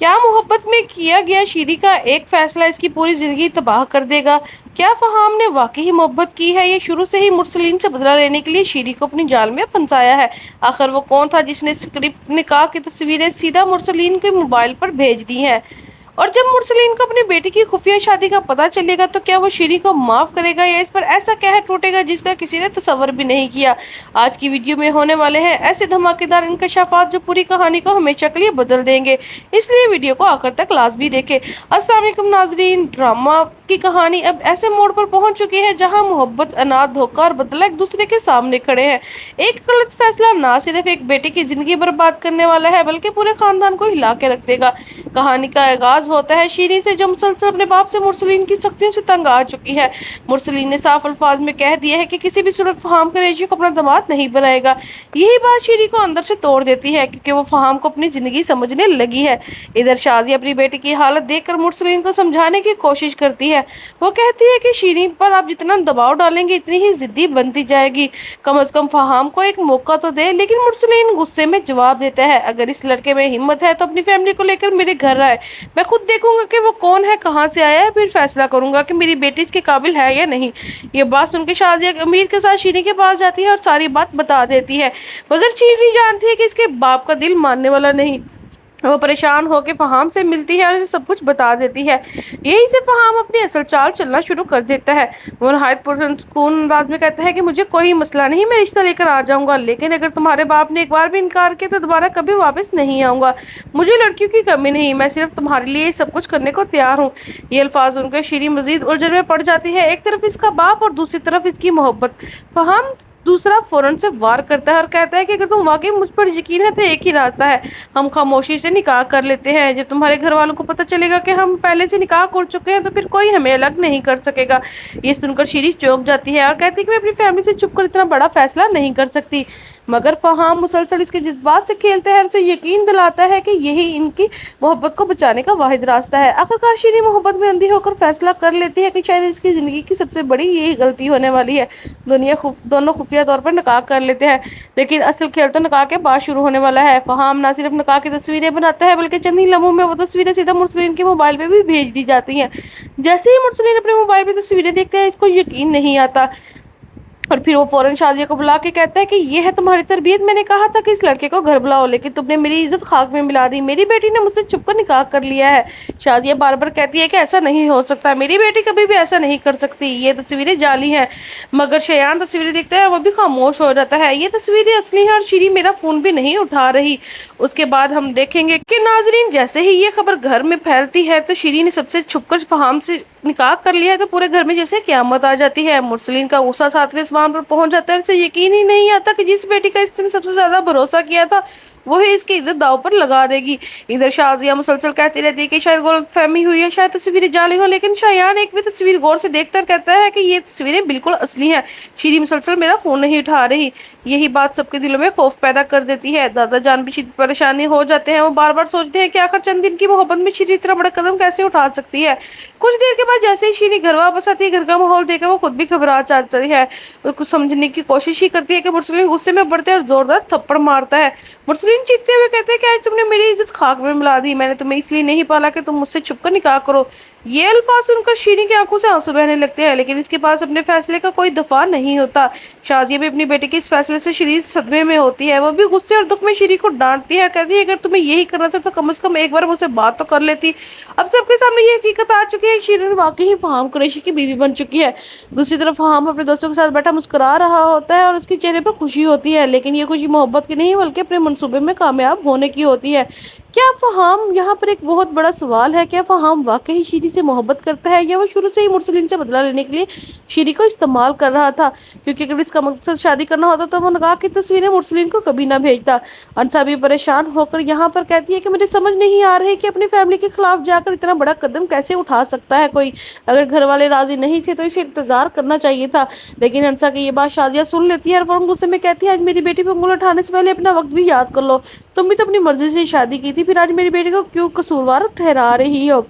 क्या मोहब्बत में किया गया शीरी का एक फैसला इसकी पूरी जिंदगी तबाह कर देगा? क्या फहाम ने वाकई मोहब्बत की है या शुरू से ही मुरसलीन से बदला लेने के लिए शीरी को अपनी जाल में फंसाया है? आखिर वो कौन था जिसने स्क्रिप्ट निकाह की तस्वीरें सीधा मुरसलीन के मोबाइल पर भेज दी हैं? और जब मुरसलीन को अपनी बेटी की खुफिया शादी का पता चलेगा तो क्या वो शीरी को माफ करेगा या इस पर ऐसा कहर टूटेगा जिसका किसी ने तसव्वुर भी नहीं किया? आज की वीडियो में होने वाले हैं ऐसे धमाकेदार इंकशाफात जो पूरी कहानी को हमेशा के लिए बदल देंगे, इसलिए वीडियो को आखिर तक लाजमी देखें। अस्सलाम वालेकुम नाजरीन, ड्रामा की कहानी अब ऐसे मोड़ पर पहुंच चुकी है जहां मोहब्बत, अनाथ, धोखा और बदला एक दूसरे के सामने खड़े हैं। एक गलत फैसला ना सिर्फ एक बेटे की जिंदगी बर्बाद करने वाला है बल्कि पूरे खानदान को हिला के रख देगा। कहानी का आगाज होता है शीरी से, जो मुसलसल अपने बाप से मुरसलीन की सख्तियों से तंग आ चुकी है। मुरसलीन ने साफ अल्फाज में कह दिया है कि किसी भी सूरत फहाम करेशी को अपना दामाद नहीं बनाएगा। यही बात शीरी को अंदर से तोड़ देती है क्योंकि वो फहाम को अपनी जिंदगी समझने लगी है। इधर शाजिया अपनी बेटी की हालत देखकर मुरसलीन को समझाने की कोशिश करती है। वो कहती है कि शीरी पर आप जितना दबाव डालेंगे इतनी ही जिद्दी बनती जाएगी। कम से कम फहाम को एक मौका तो दे। लेकिन मुरसलीन गुस्से में जवाब देता है, अगर इस लड़के में हिम्मत है तो अपनी फैमिली को लेकर मेरे घर आए। मैं खुद देखूंगा कि वो कौन है, कहाँ से आया है, फिर फैसला करूंगा कि मेरी बेटी इसके काबिल है या नहीं। ये बात सुनकर शाजिया अमीर के साथ शीरी के पास जाती है और सारी बात बता देती है, मगर शीरी जानती है कि इसके बाप का दिल मानने वाला नहीं। वो परेशान होकर फहाम से मिलती है और उसे सब कुछ बता देती है। यही से फहाम अपनी असल चाल चलना शुरू कर देता है। वो नहायत पुरसुकून अंदाज में कहता है कि मुझे कोई मसला नहीं, मैं रिश्ता लेकर आ जाऊंगा, लेकिन अगर तुम्हारे बाप ने एक बार भी इनकार किया तो दोबारा कभी वापस नहीं आऊंगा। मुझे लड़कियों की कमी नहीं, मैं सिर्फ तुम्हारे लिए सब कुछ करने को तैयार हूँ। ये अल्फाज सुनकर शीरी मजीद उलझन में पड़ जाती है। एक तरफ इसका बाप और दूसरी तरफ इसकी मोहब्बत। फहाम दूसरा फौरन से वार करता है और कहता है कि अगर तुम वाकई मुझ पर यकीन है तो एक ही रास्ता है, हम खामोशी से निकाह कर लेते हैं। जब तुम्हारे घर वालों को पता चलेगा कि हम पहले से निकाह कर चुके हैं तो फिर कोई हमें अलग नहीं कर सकेगा। ये सुनकर शीरी चौंक जाती है और कहती है कि मैं अपनी फैमिली से छुप कर इतना बड़ा फैसला नहीं कर सकती। मगर फहाम मुसलसल इसके जज्बात से खेलता है और उसे यकीन दिलाता है कि यही इनकी मोहब्बत को बचाने का वाहिद रास्ता है। आखिरकार शीरी मोहब्बत में अंधी होकर फैसला कर लेती है कि शायद इसकी ज़िंदगी की सबसे बड़ी यही गलती होने वाली है। दोनों खुफिया तौर पर निकाह कर लेते हैं, लेकिन असल खेल तो निकाह के बाद शुरू होने वाला है। फहाम ना सिर्फ निकाह की तस्वीरें बनाता है बल्कि चंद ही लम्हों में वो तस्वीरें सीधा मुरसलीन के मोबाइल पे भी भेज दी जाती हैं। जैसे ही मुरसलीन अपने मोबाइल पे तस्वीरें देखता है इसको यकीन नहीं आता और फिर वो फौरन शाजिया को बुला के कहता है कि ये है तुम्हारी तरबियत। मैंने कहा था कि इस लड़के को घर बुलाओ, लेकिन तुमने मेरी इज्जत खाक में मिला दी। मेरी बेटी ने मुझसे छुपकर निकाह कर लिया है। शाजिया बार बार कहती है कि ऐसा नहीं हो सकता, मेरी बेटी कभी भी ऐसा नहीं कर सकती, ये तस्वीरें जाली हैं। मगर शयान तस्वीरें देखता है वो भी खामोश हो जाता है। ये तस्वीरें असली हैं और शीरी मेरा फ़ोन भी नहीं उठा रही। उसके बाद हम देखेंगे कि नाजरीन जैसे ही ये खबर घर में फैलती है तो शीरी ने सबसे छुपकर फहाम से निकाह कर लिया है तो पूरे घर में जैसे क़यामत आ जाती है। मुरसलीन का गुस्सा सातवें आसमान पर पहुंच जाता है। उसे यकीन ही नहीं आता कि जिस बेटी का इसने सबसे ज्यादा भरोसा किया था वही इसकी इज्जत दाव पर लगा देगी। इधर शाजिया मुसलसल कहती रहती है कि शायद गलतफहमी हुई है, शायद तस्वीरें जाली हो, लेकिन शायान एक भी तस्वीर गौर से देखकर कहता है कि ये तस्वीरें बिल्कुल असली हैं। शीरी मुसलसल मेरा फ़ोन नहीं उठा रही। यही बात सबके दिलों में खौफ पैदा कर देती है। दादा जान भी परेशानी हो जाते हैं। वो बार बार सोचते हैं कि आखिर चंद दिन की मोहब्बत में शीरी इतना बड़ा कदम कैसे उठा सकती है। कुछ देर के बाद जैसे ही शीरी घर वापस आती है, घर का माहौल देखकर वो खुद भी घबरा जाती है। कुछ समझने की कोशिश ही करती है कि मुरसलीन गुस्से में बढ़ते और जोरदार थप्पड़ मारता है। मुरसलीन चीखते हुए कहते हैं कि आज तुमने मेरी इज्जत खाक में मिला दी। मैंने तुम्हें इसलिए नहीं पाला कि तुम मुझसे छुपकर निकाह करो। ये अल्फाज सुनकर शीरी की आंखों से आंसू बहने लगते हैं, लेकिन इसके पास अपने फैसले का कोई दफा नहीं होता। शाजिया भी अपनी बेटी के इस फैसले से शदीद सदमे में होती है। वो भी गुस्से और दुख में शीरी को डांटती है, कहती है अगर तुम्हें यही करना था तो कम से कम एक बार मुझसे बात तो कर लेती। अब सबके सामने ये हकीकत आ चुकी है, शीरी वाकई ही फहाम कुरैशी की बीवी बन चुकी है। दूसरी तरफ फहाम अपने दोस्तों के साथ बैठा मुस्कुरा रहा होता है और उसके चेहरे पर खुशी होती है, लेकिन ये खुशी मोहब्बत की नहीं बल्कि अपने मंसूबे में कामयाब होने की होती है। क्या फहाम यहाँ पर एक बहुत बड़ा सवाल है, क्या फहाम वाकई शीरी से मोहब्बत करता है या वो शुरू से ही मुरसलीन से बदला लेने के लिए शीरी को इस्तेमाल कर रहा था? क्योंकि अगर इसका मकसद शादी करना होता तो वो निकाह की तस्वीरें मुरसलीन को कभी ना भेजता। अनसा भी परेशान होकर यहाँ पर कहती है कि मुझे समझ नहीं आ रही कि अपनी फैमिली के खिलाफ जाकर इतना बड़ा कदम कैसे उठा सकता है कोई। अगर घर वाले राजी नहीं थे तो इसे इंतजार करना चाहिए था। लेकिन अनसा की ये बात शाजिया सुन लेती है और फौरन गुस्से में कहती है आज मेरी बेटी पर उंगली उठाने से पहले अपना वक्त भी याद कर लो। तुम भी तो अपनी मर्जी से शादी की थी, फिर आज मेरी बेटी को क्यों कसूरवार ठहरा रही हो?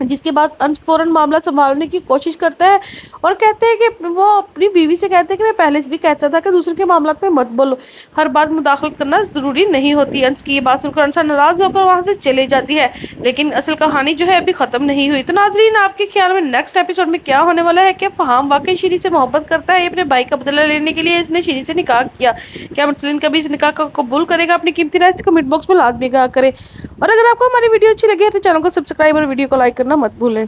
जिसके बाद अंश फौरन मामला संभालने की कोशिश करता है और कहते हैं कि वो अपनी बीवी से कहते हैं कि मैं पहले से भी कहता था कि दूसरे के मामलात में मत बोलो, हर बात मुदाखलत करना ज़रूरी नहीं होती। अंश की ये बात सुनकर अंशा नाराज़ होकर वहाँ से चले जाती है, लेकिन असल कहानी जो है अभी ख़त्म नहीं हुई। तो नाजरीन, आपके ख्याल में नेक्स्ट एपिसोड में क्या होने वाला है? क्या फहाम वाकई शीरी से मोहब्बत करता है? अपने भाई का बदला लेने के लिए इसने शीरी से निकाह किया। क्या मुर्सलीन कभी इस निकाह को कबूल करेगा? अपनी कीमती राय कमेंट बॉक्स में लाजमी कहा करें। और अगर आपको हमारी वीडियो अच्छी लगी है तो चैनल को सब्सक्राइब और वीडियो को लाइक करना मत भूलें।